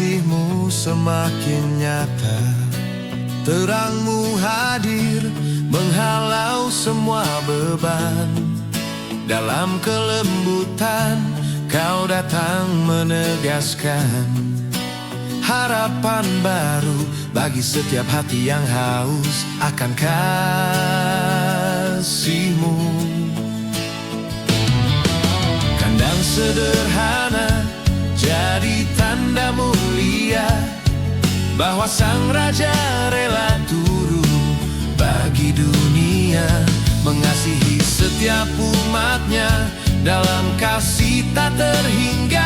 kasih-Mu semakin nyata. Terang-Mu hadir menghalau semua beban. Dalam kelembutan Kau datang menegaskan harapan baru bagi setiap hati yang haus akan kasih-Mu. Kandang sederhana jadi tanda mulia bahwa Sang Raja rela turun bagi dunia, mengasihi setiap umatnya dalam kasih tak terhingga.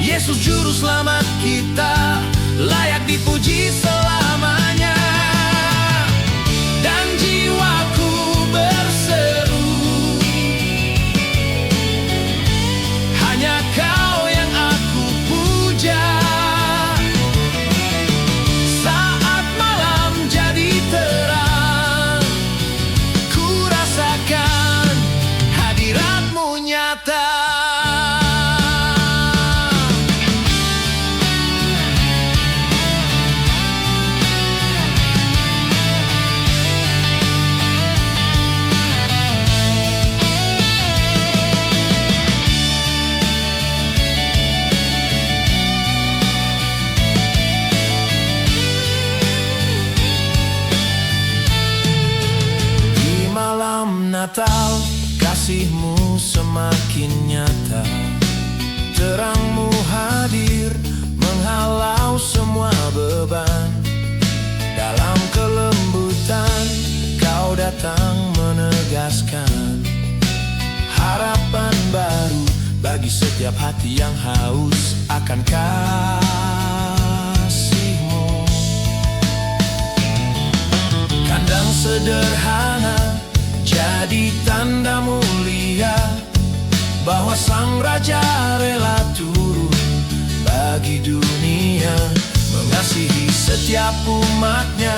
Yesus Juru Selamat kita layak dipuji selamanya. Dan jiwaku berseru, hanya Kau yang aku puja. Saat malam jadi terang, ku rasakan hadirat-Mu nyata. Natal, kasih-Mu semakin nyata. Terang-Mu hadir menghalau semua beban. Dalam kelembutan Kau datang menegaskan harapan baru bagi setiap hati yang haus akan kasih-Mu. Kandang sederhana jadi tanda mulia bahwa Sang Raja rela turun bagi dunia, mengasihi setiap umatnya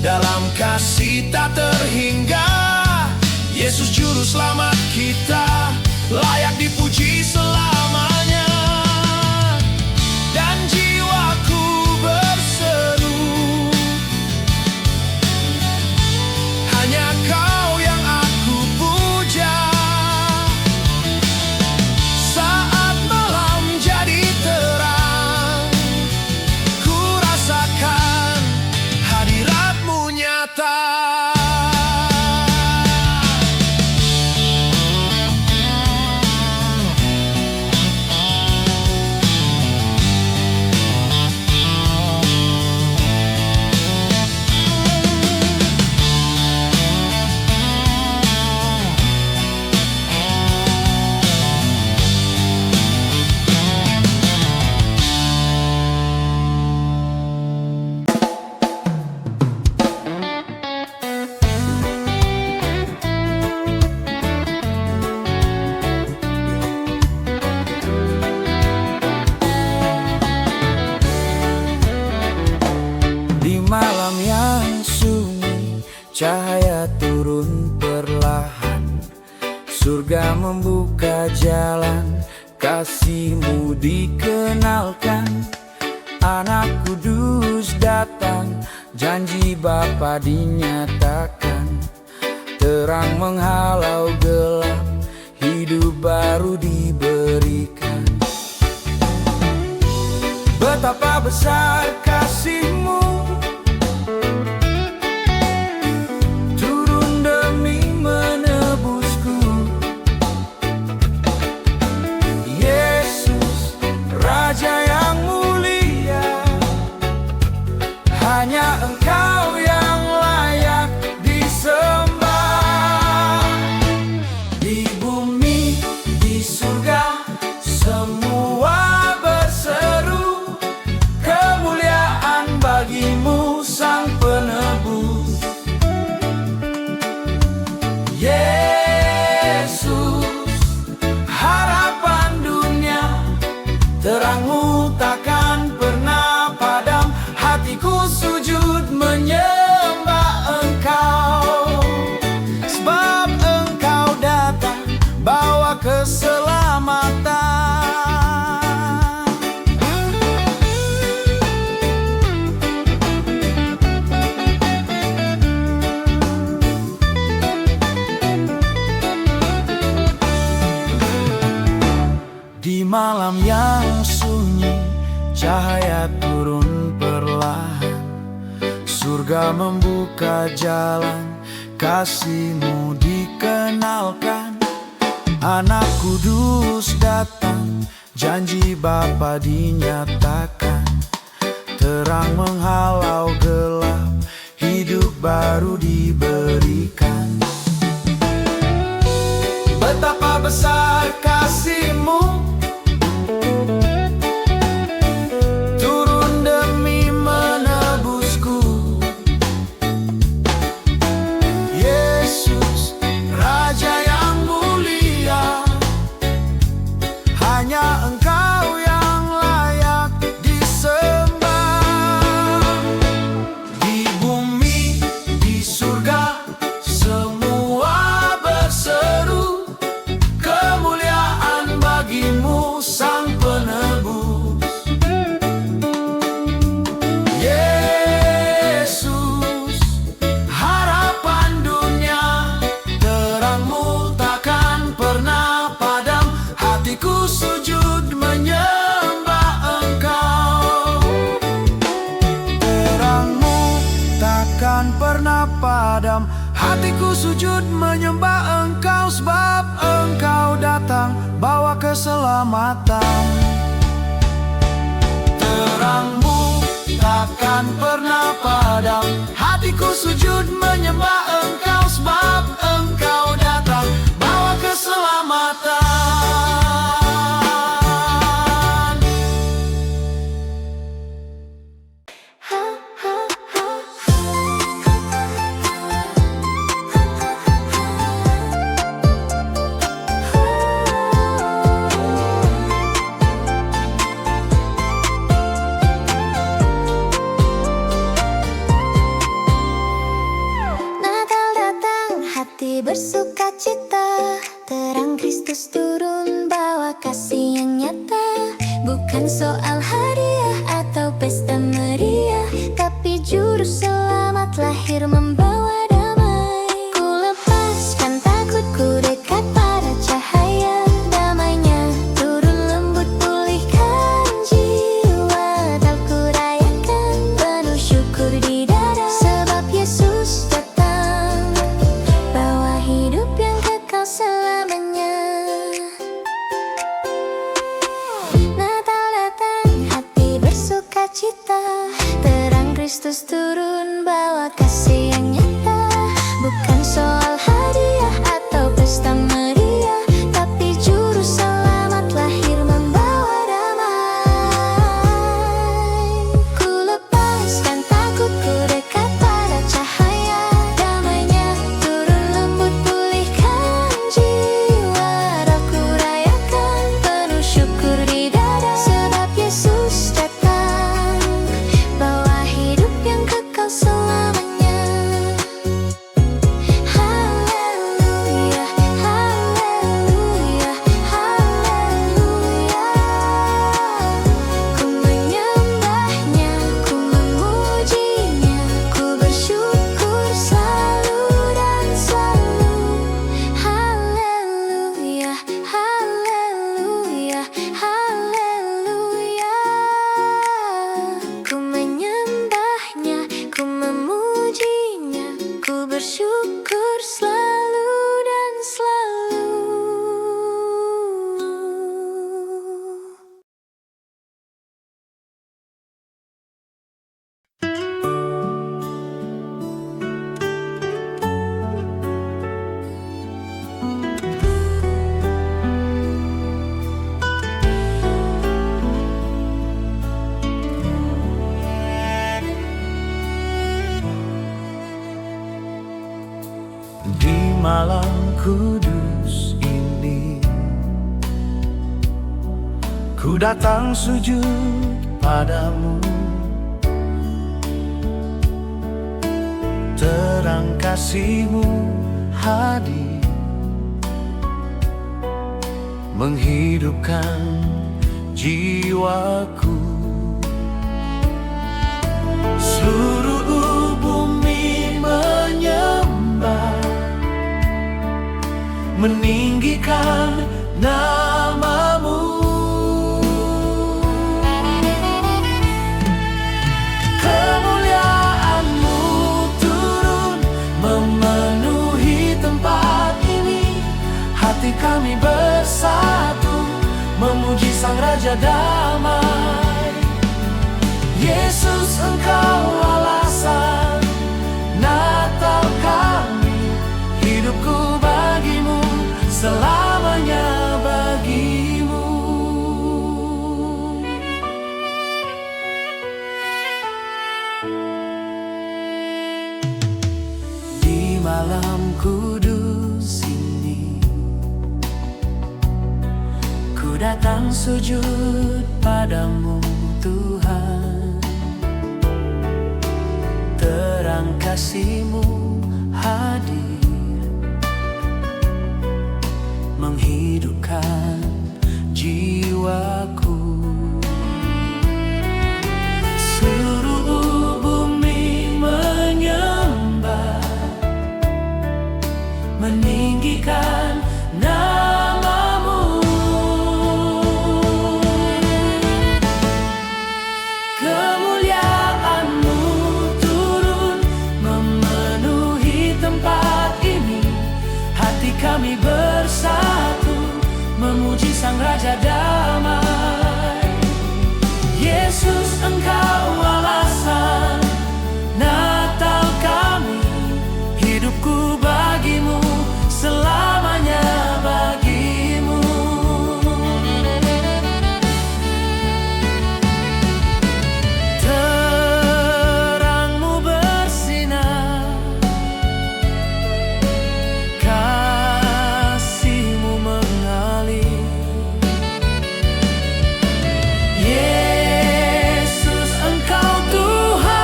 dalam kasih tak terhingga. Yesus Juru Selamat kita layak dipuji selamanya. Dan jiwaku berseru, hanya Kau yang aku puja. Saat malam jadi terang, ku rasakan hadirat-Mu nyata. Malam yang sunyi, cahaya turun perlahan. Surga membuka jalan, kasih-Mu dikenalkan. Anak kudus datang, janji Bapa dinyatakan. Terang menghalau gelap, hidup baru diberikan. Betapa besar kasih-Mu, turun demi menebusku. Yesus, Raja yang mulia, hanya Engkau yang layak disembah. Di bumi, di surga, semua berseru, kemuliaan bagi ayat turun perlahan. Surga membuka jalan, kasih-Mu dikenalkan. Anak kudus datang, janji Bapa dinyatakan. Terang menghalau gelap, hidup baru diberikan. Betapa besar kasih-Mu, turun demi menebusku. Yesus, Raja yang mulia, hanya Engkau yang layak disembah. Di bumi, di surga, semua berseru, kemuliaan bagi-Mu Sang Penebus. Yesus, harapan dunia, terang-Mu takkan pernah padam. Hatiku sujud menyembah Engkau. Terang-Mu takkan pernah padam. Hatiku sujud menyembah Engkau, sebab Engkau datang bawa keselamatan. Terang-Mu takkan pernah padam. Hatiku sujud menyembah Engkau, sebab Engkau datang bawa keselamatan. Natal datang, hati bersuka cita. Terang Kristus turun, bawa kasih yang nyata. Bukan soal hadiah atau pesta meriah, tapi juru selamat lahir membawa damai. Ku lepaskan takutku, dekat pada cahaya damainya. Turun lembut, pulihkan jiwa. Tak ku rayakan, penuh syukur di dada. Sebab Yesus datang, bawa hidup yang kekal selamanya. Natal datang, hati bersuka cita. Terang Kristus turun, bawa kasih yang nyata. Bukan soal hadiah atau pesta meriah, tapi juru selamat lahir membawa damai. Ku lepaskan takutku, dekat pada cahaya damainya. Turun lembut, pulihkan jiwa. Roh ku rayakan, penuh syukur di dada. Sebab Yesus datang, bawa hidup yang kekal selamanya. Haleluya, haleluya, haleluya. Ku menyembahnya, ku memujinya, ku bersyukur selalu dan selalu. Haleluya, haleluya, haleluya. Ku menyembahnya, ku memujinya, ku bersyukur selalu dan selalu. Di malam kudus ini, ku datang sujud padamu. Terang kasih-Mu hadir, menghidupkan jiwaku. Seluruh bumi menyembah, meninggikan nama-Mu. kami bersatu memuji Sang Raja Damai. Yesus, Engkau alasan Natal kami, hidupku bagimu, selamanya bagimu. Di malam kudus ini, ku datang sujud padamu Tuhan. Terang kasih-Mu hadir, menghidupkan jiwaku. Seluruh bumi menyembah, meninggikan nama-Mu. Kemuliaan-Mu turun memenuhi tempat ini. Hati kami bersatu memuji Sang Raja Damai. Yesus, Engkau alasan Natal kami, hidupku bagimu, selamanya bagimu. Terang-Mu bersinar, kasih-Mu mengalir. Yesus, Engkau Tuhan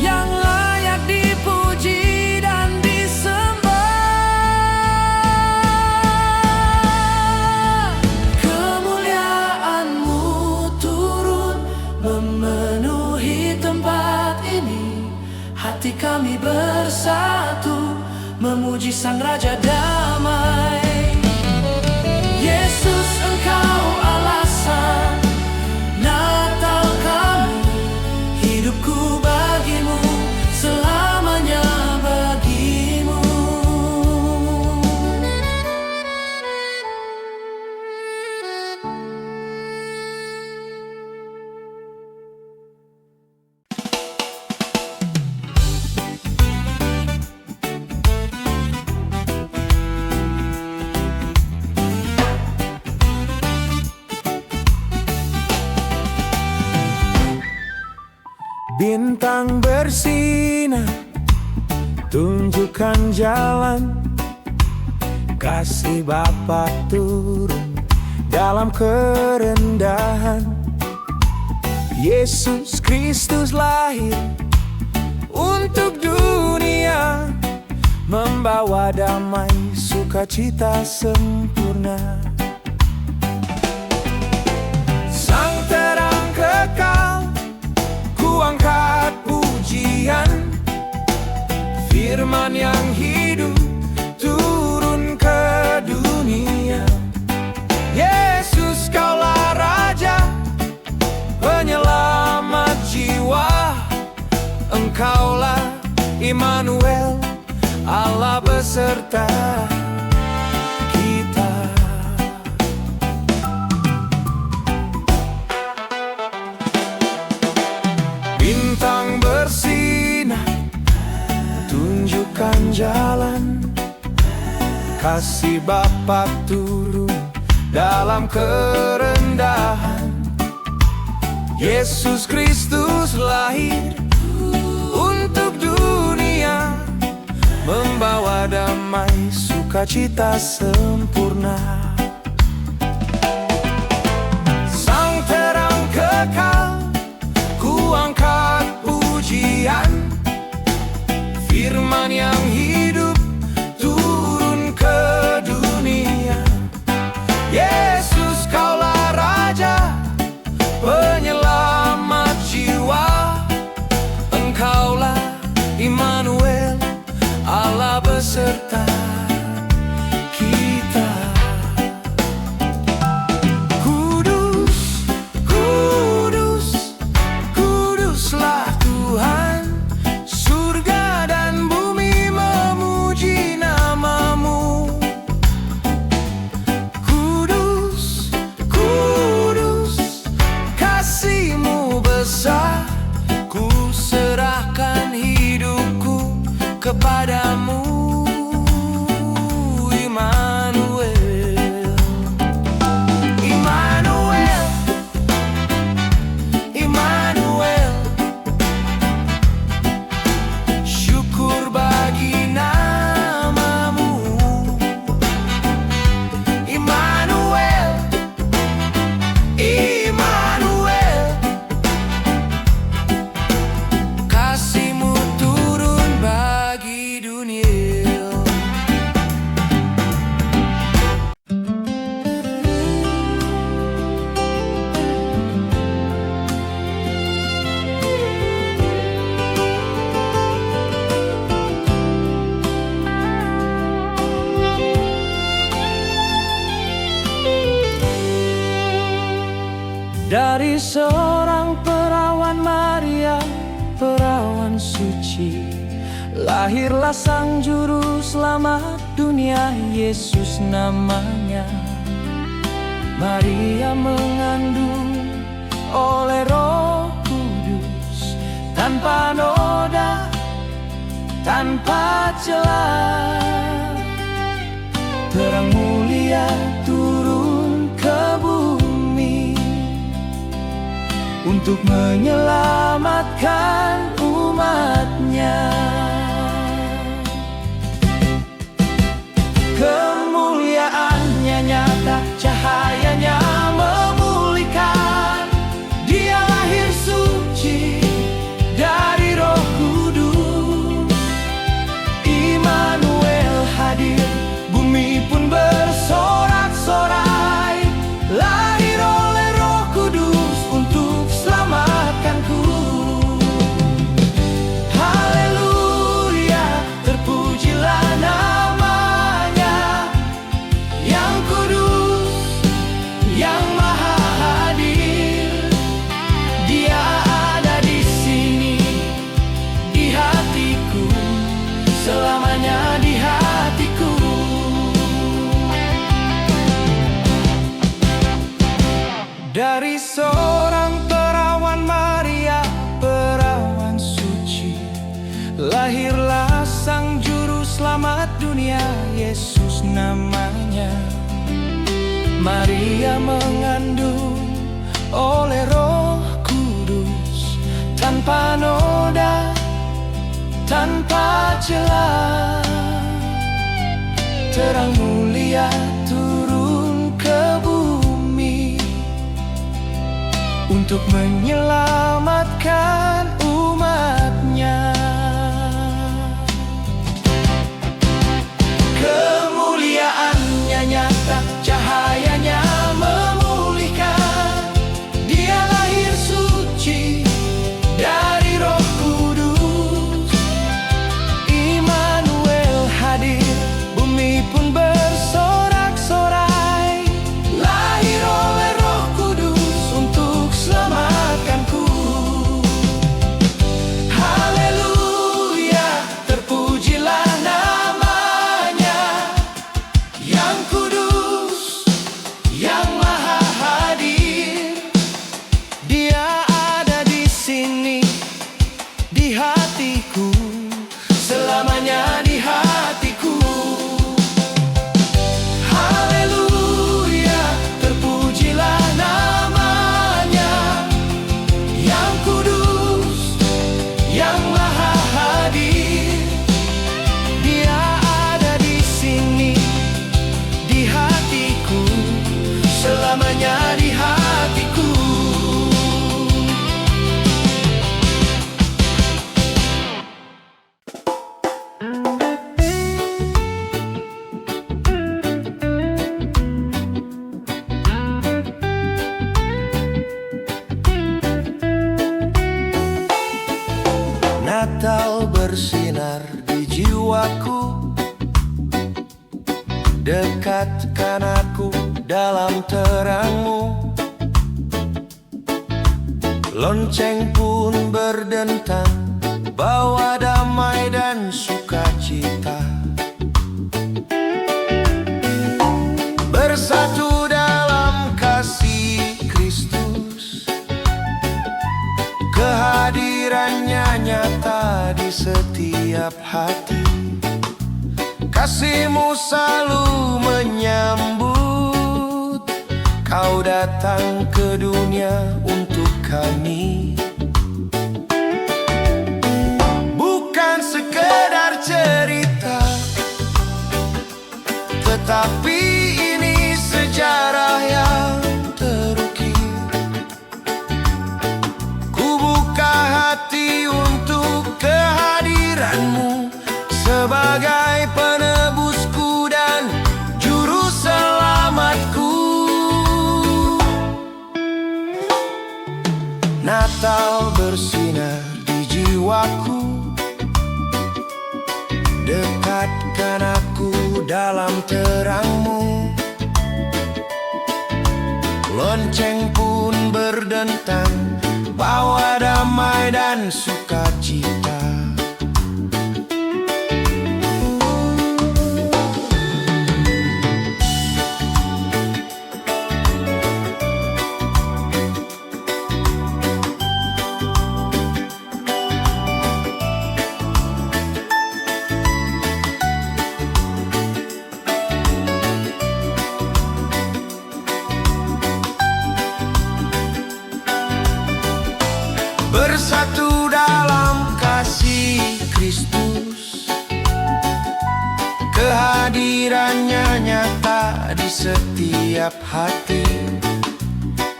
yang layak dipuji dan disembah. Kemuliaan-Mu turun memenuhi tempat ini. Hati kami bersatu memuji Sang Raja Damai. Yesus, Engkau alasan Natal kami, hidupku bagimu, selamanya bagimu. Bintang bersinar, tunjukkan jalan. Kasih Bapa turun dalam kerendahan. Yesus Kristus lahir untuk dunia, membawa damai, sukacita sempurna. Sang terang kekal, ku angkat pujian. Firman yang hidup turun ke dunia. Yesus, Kaulah Raja, penyelamat jiwa. Engkaulah Immanuel, Allah beserta kita. Bintang bersinar, tunjukkan jalan. Kasih Bapa turun dalam kerendahan. Yesus Kristus lahir untuk dunia, membawa damai, sukacita sempurna. Sang terang kekal, ku angkat pujian. Firman yang hidup turun ke dunia. Yesus, Kaulah Raja, penyelamat jiwa. Engkaulah Immanuel, Allah beserta kita. padamu, Immanuel. Immanuel, Immanuel. Syukur bagi namamu, Immanuel, Immanuel. Kasih-Mu turun bagi dunia. Dari seorang perawan Maria, perawan suci, lahirlah Sang Juru Selamat dunia, Yesus namanya. Maria mengandung oleh Roh Kudus, tanpa noda, tanpa celah. Terang mulia turun ke bumi untuk menyelamatkan umatnya. Kemuliaannya nyata, cahayanya memulihkan. Dia lahir suci dari Roh Kudus. Immanuel hadir, bumi pun bersorak-sorai. Lahir oleh Roh Kudus untuk selamatkanku. Haleluya, terpujilah namanya, yang kudus, yang maha hadir. Dia ada di sini, di hatiku, selamanya di hatiku. Dari seorang perawan Maria, perawan suci, lahirlah Sang Juru Selamat dunia, Yesus namanya. Maria mengandung oleh Roh Kudus, tanpa noda, tanpa celah. Terang mulia turun ke bumi untuk menyelamatkan umatnya. Kemuliaannya nyata, cahayanya memulihkan. Dia lahir suci dari Roh Kudus. Immanuel hadir, bumi pun bersorak-sorai. Lahir oleh Roh Kudus untuk selamatkanku. Haleluya, terpujilah namanya, yang kudus, yang maha hadir. Dia ada di sini, di hatiku, selamanya di hatiku. Haleluya, terpujilah namanya, yang kudus, yang maha hadir. Dia ada di sini, di hatiku, selamanya di hatiku. Natal bersinar di jiwaku, dekatkan aku dalam terang-Mu. Lonceng pun berdentang, bawa damai dan sukacita. Bersatu dalam kasih Kristus, kehadirannya nyata di setiap hati. Kasih-Mu selalu menyambut. Kau datang ke dunia untuk kami. Bukan sekedar cerita, tetapi ini sejarah yang terukir. Ku buka hati untuk kehadiran-Mu sebagai penebusku dan juru selamatku. Natal bersinar di jiwaku, dekatkan aku dalam terang-Mu. Lonceng pun berdentang, bawa damai dan sukacita. Bersatu dalam kasih Kristus, kehadirannya nyata di setiap hati.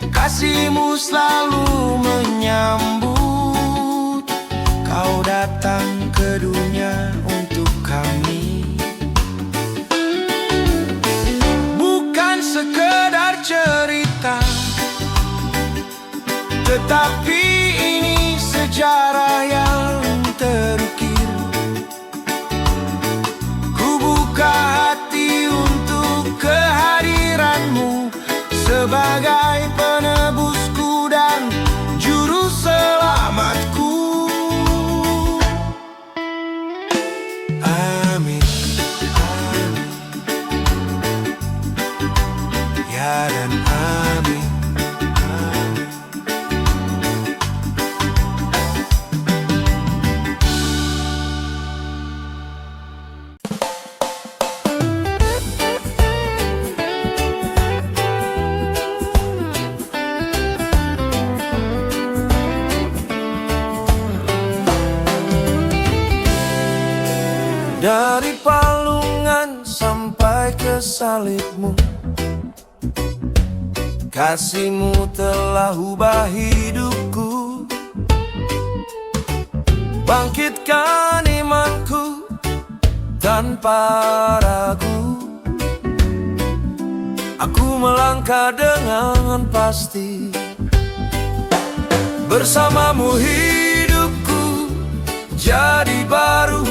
Kasih-Mu selalu menyambut. Kau datang ke dunia untuk kami. Bukan sekedar cerita, tetapi ini sejarah yang terukir. Ku buka hati untuk kehadiran-Mu sebagai penebusku dan juru selamatku. Amin, amin, ya dan amin. Dari palungan sampai ke salib-Mu, kasih-Mu telah ubah hidupku. Bangkitkan imanku tanpa ragu. Aku melangkah dengan pasti. Bersama-Mu hidupku jadi baru.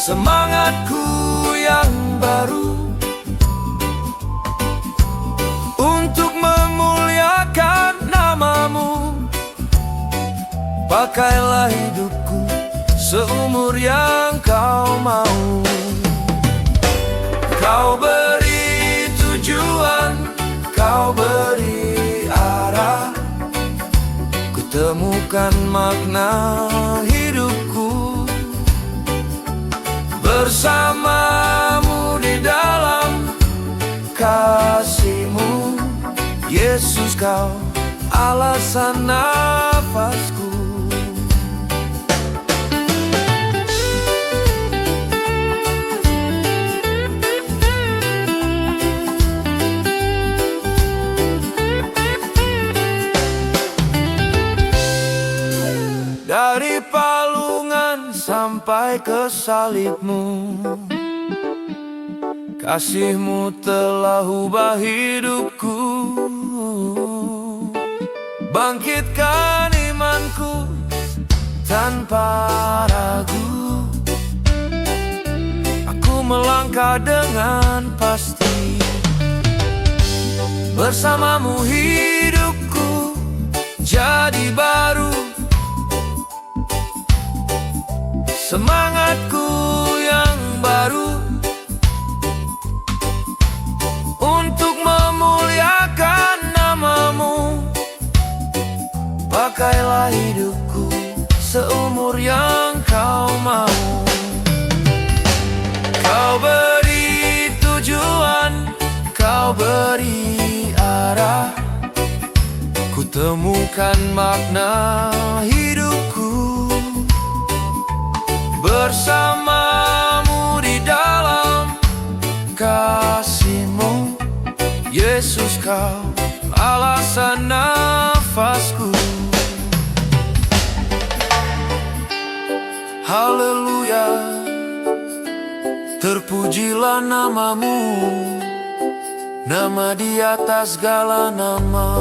Semangatku yang baru untuk memuliakan nama-Mu. Pakailah hidupku seumur yang Kau mau. Kau beri tujuan, Kau beri arah. Kutemukan makna hidupku bersama-Mu di dalam kasih-Mu. Yesus, Kau alasan nafasku. Dari palungan sampai ke salib-Mu, kasih-Mu telah ubah hidupku. Bangkitkan imanku tanpa ragu. Aku melangkah dengan pasti. Bersama-Mu hidupku jadi baru. Semangatku yang baru untuk memuliakan nama-Mu. Pakailah hidupku seumur yang kau mau. Kau beri tujuan, kau beri arah, ku temukan makna hidupku bersamamu di dalam kasih-Mu. Yesus, kau alasan nafasku. Haleluya, terpujilah nama-Mu, nama di atas segala nama.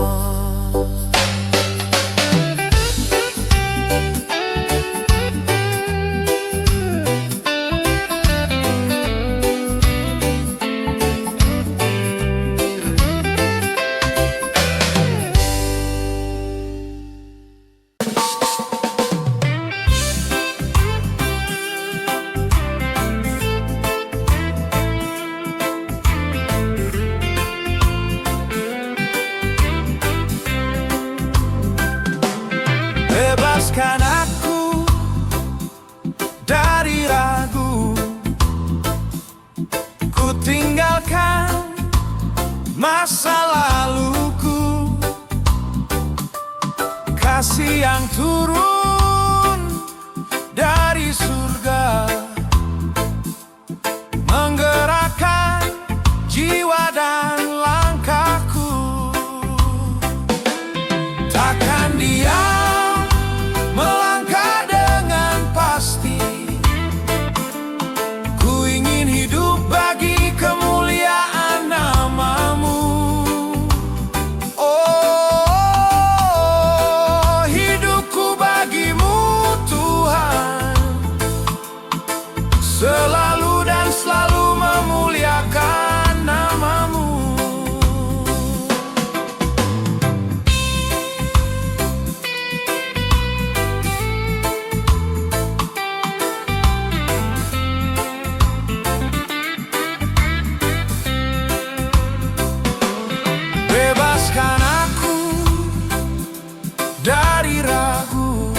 Bebaskan aku dari ragu, ku tinggalkan masa laluku. Kasih yang turun dari surga menggerakkan jiwa dan langkahku. Takkan diam melangkah dengan pasti, ku ingin hidup bagi kemuliaan nama-Mu. Oh, hidupku bagi-Mu Tuhan, selalu dan selalu memuliakan nama-Mu. Bebaskan aku dari ragu,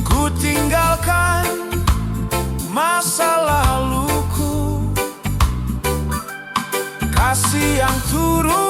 ku tinggalkan masa laluku. Kasih yang turun